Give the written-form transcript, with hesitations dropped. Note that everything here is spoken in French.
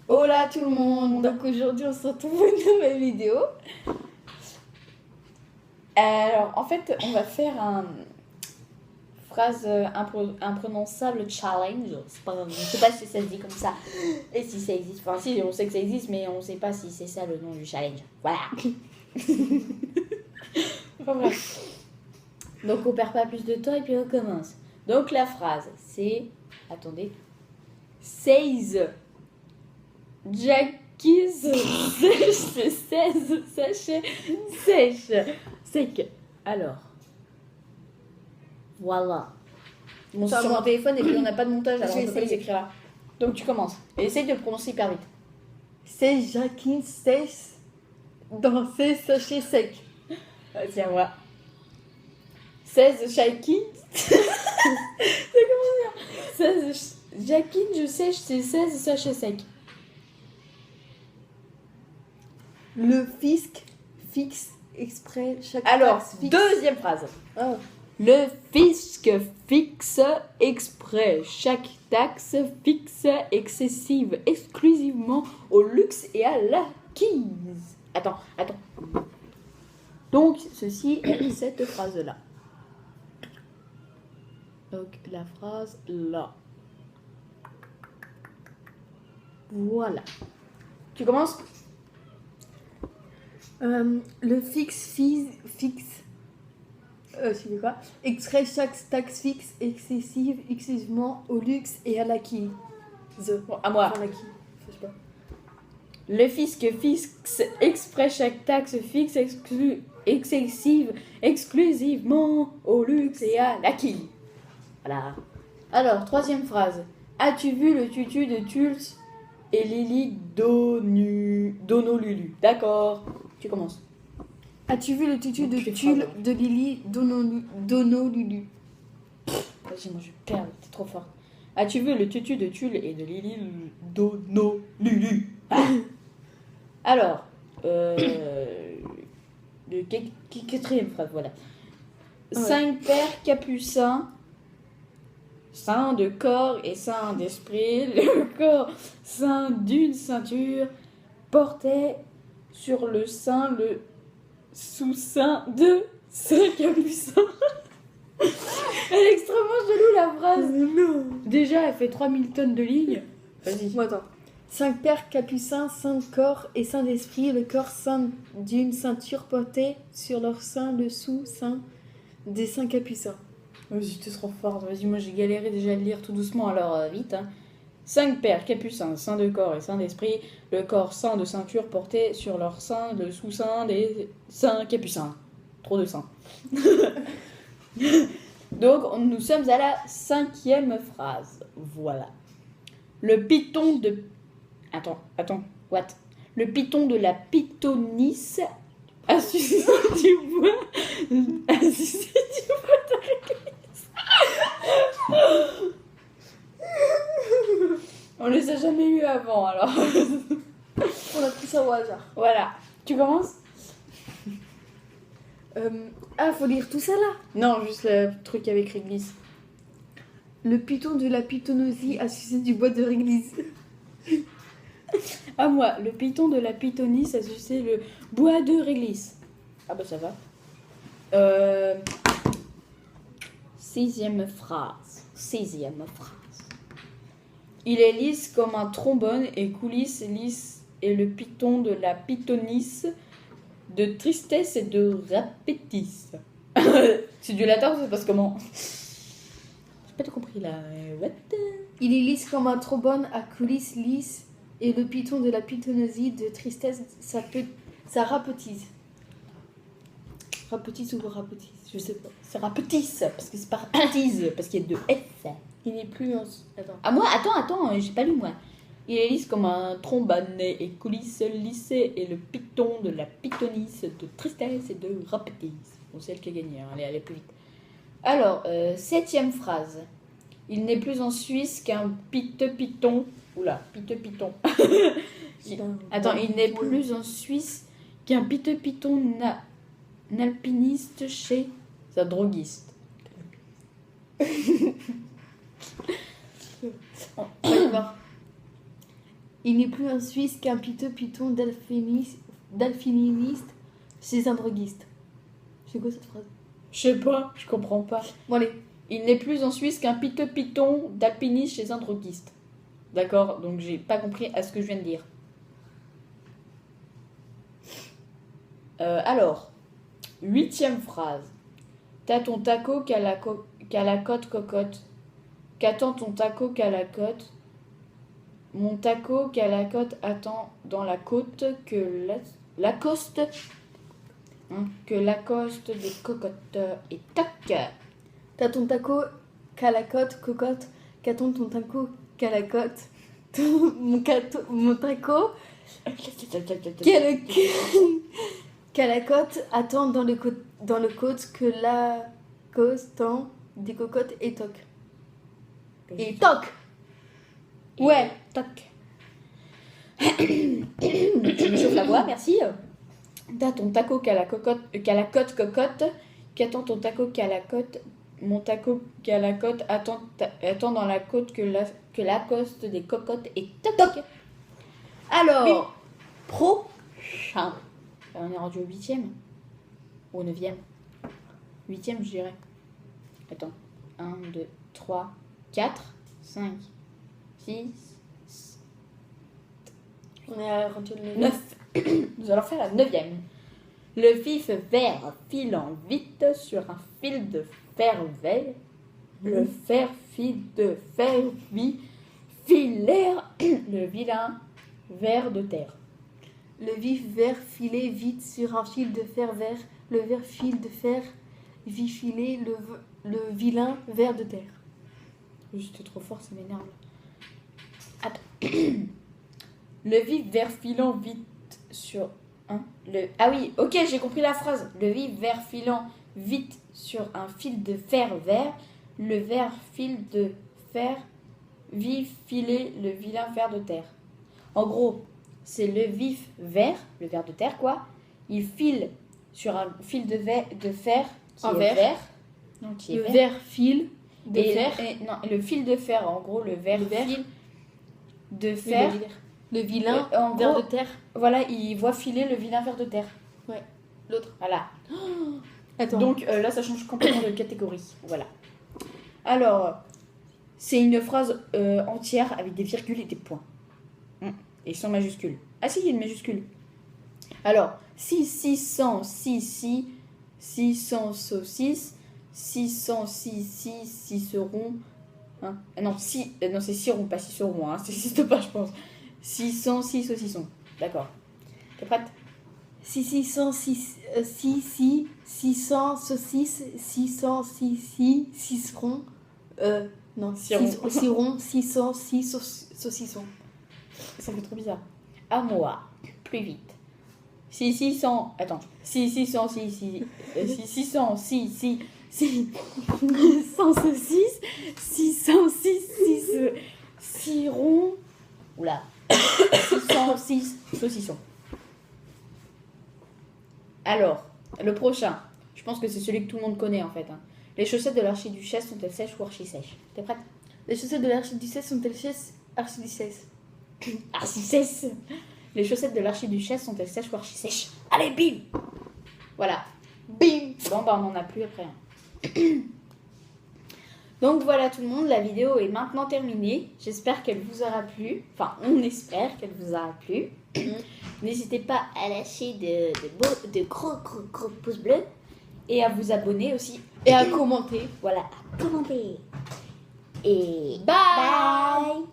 Hola tout le monde. Donc aujourd'hui on se retrouve pour une nouvelle vidéo. Alors en fait on va faire un phrase imprononçable challenge. Je sais pas si ça se dit comme ça et si ça existe. Enfin si, on sait que ça existe mais on sait pas si c'est ça le nom du challenge. Voilà. Enfin, bref. Donc on perd pas plus de temps et puis on commence. Donc la phrase c'est... Attendez. 16 Jackies sèche, 16 sachets sèche. Sec. Alors. Voilà. Bon, c'est sur mon téléphone et puis on n'a pas de montage, alors on peut pas les écrire là. Donc tu commences. Et essaye de le prononcer hyper vite. 16 Jackies sèche dans 16 sachets secs. C'est à moi. 16 Jackies. C'est comment dire 16 Jackies, je sèche, c'est 16 sachets secs. Le fisc fixe exprès chaque Alors, taxe fixe. deuxième phrase. Oh. Le fisc fixe exprès chaque taxe fixe excessive exclusivement au luxe et à l'acquise. Attends. Donc, ceci est cette phrase-là. Donc, la phrase là. Voilà. Tu commences ? Le fixe je sais quoi, extrait chaque taxe fixe excessive exclusivement au luxe et à l'acquis. Bon, à moi. Enfin, l'acquis, je sais pas. Le fisc fixe exprès chaque taxe fixe excessive exclusivement au luxe et à l'acquis. Voilà. Alors, troisième phrase. As-tu vu le tutu de Tulse et Lily Donolulu? D'accord. Tu commences. As-tu vu le tutu de Tu fais tulle fort, de Lily Donolulu? Vas-y, moi je perds, t'es trop fort. As-tu vu le tutu de Tulle et de Lily Donolulu? Alors, quatrième phrase, voilà. Ouais. 5 pères capucins, saints de corps et saints d'esprit, le corps saint d'une ceinture, portait sur le sein le sous-sein de 5 capucins. Elle est extrêmement chelou la phrase. Non. Déjà, elle fait 3000 tonnes de lignes. Vas-y. Bon, attends. 5 pères capucins, saints de corps et saints d'esprit, le corps saint d'une ceinture portée sur leur sein le sous-sein des saints capucins. Vas-y, tu seras forte. Vas-y, moi j'ai galéré déjà à le lire tout doucement, alors vite. 5 pères capucins, saints de corps et saints d'esprit, le corps saint de ceinture porté sur leur sein, le sous-sein des saints capucins. Trop de saints. Donc, nous sommes à la 5e phrase. Voilà. Le python de... Attends, what? Le python de la pythonisse a sucé du bois... a sucé du bois de réglisse. On les a jamais eu avant, alors. On a pris ça au hasard. Voilà. Tu commences? Faut lire tout ça là. Non, juste le truc avec réglisse. Le python de la pythonosie a sucé du bois de réglisse. À moi, le python de la pythonisse a sucé le bois de réglisse. Ah bah ça va. 6e phrase. Il est lisse comme un trombone et coulisse lisse et le python de la pythonisse de tristesse et de rapétisse. C'est du latin, ça se passe comment? J'ai pas tout compris là. What? Il est lisse comme un trombone à coulisses lisses et le python de la pythonosie de tristesse, ça rapetisse. Rapetisse ou rapetisse, je sais pas. Ça rapetisse, parce que c'est pas rapetisse, parce qu'il y a 2 F. Il n'est plus en... Attends. Ah moi, attends, j'ai pas lu moi. Il est lisse comme un trombone et coulisse lissée et le python de la pythonisse de tristesse et de rapetisse. Bon, c'est elle qui a gagné, hein. Allez plus vite. Alors, 7e phrase. Il n'est plus en Suisse qu'un python. Oula, python. Attends, il n'est plus en Suisse qu'un python alpiniste chez sa droguiste. Il n'est plus un Suisse qu'un piteux python d'alpiniste chez un droguiste. C'est quoi cette phrase? Je sais pas, je comprends pas. Bon allez. Il n'est plus en Suisse qu'un piteux python d'alpiniste chez un droguiste. D'accord, donc j'ai pas compris à ce que je viens de dire. Alors, 8e phrase. T'as ton taco qu'à la côte cocotte. Qu'attend ton taco qu'à la côte? Mon taco qu'à la côte attend dans la côte que Lacoste. Que Lacoste des cocottes. Et tac. T'as ton taco qu'à la côte cocotte. Qu'attend ton taco qu'à la côte? Mon taco qu'à la côte attend dans le côte que la tend des cocottes et toc. Et toc. Ouais, toc. Tu me chauffes la voix, merci. T'as ton taco qu'à la côte cocotte. Qu'attend ton taco qu'à la côte? Mon taco qu'à la côte attend dans la côte que Lacoste des cocottes et toc. Alors, prochain. On est rendu au 8e ou au 9e? 8e, je dirais. Attends. 1, 2, 3, 4, 5, 6. On est rendu au 9. Nous allons faire la 9e. Le vif vert filant vite sur un fil de fer vert. Le fer fil de fer filaire. Le vilain ver de terre. Le vif vert filé vite sur un fil de fer vert. Le vert fil de fer filé le vilain ver de terre. Juste trop fort, ça m'énerve. Attends. Le vif vert filant vite sur Ah oui, ok, j'ai compris la phrase. Le vif vert filant vite sur un fil de fer vert. Le vert fil de fer vif filer le vilain ver de terre. En gros, c'est le vif vert, le ver de terre quoi. Il file sur un fil de fer qui est vert. Donc, le vert fil de fer. Le fil de fer, en gros, le vert fil de fer. Le vilain ver de terre. Voilà, il voit filer le vilain ver de terre. Ouais, l'autre. Voilà. Attends. Donc là, ça change complètement de catégorie. Voilà. Alors, c'est une phrase entière avec des virgules et des points. Et sans majuscule. Ah si, il y a une majuscule. Alors, 600 saucisses, 606 seront. Non, c'est 6 ronds, pas 6 ronds, ça n'existe pas, je pense. 606 saucissons. D'accord. T'es prête? 600 saucisses, 606 ronds. Non, 6 ronds, 606 saucissons. Ça fait trop bizarre. À moi, plus vite. 600. Attends. 606 6 ronds. Oula. 606 saucissons. Alors, le prochain. Je pense que c'est celui que tout le monde connaît en fait. Les chaussettes de l'archiduchesse sont-elles sèches ou archi-sèches? T'es prête? Les chaussettes de l'archiduchesse sont-elles archi-sèches? Archi-sèches. Les chaussettes de l'archiduchesse sont-elles sèches ou archi-sèches? Allez, bim! Voilà. Bim! Bon, bah, on n'en a plus après. Donc voilà tout le monde, la vidéo est maintenant terminée. J'espère qu'elle vous aura plu. Enfin, on espère qu'elle vous aura plu. N'hésitez pas à lâcher de gros pouces bleus. Et à vous abonner aussi. Et à commenter. Voilà, à commenter. Et bye!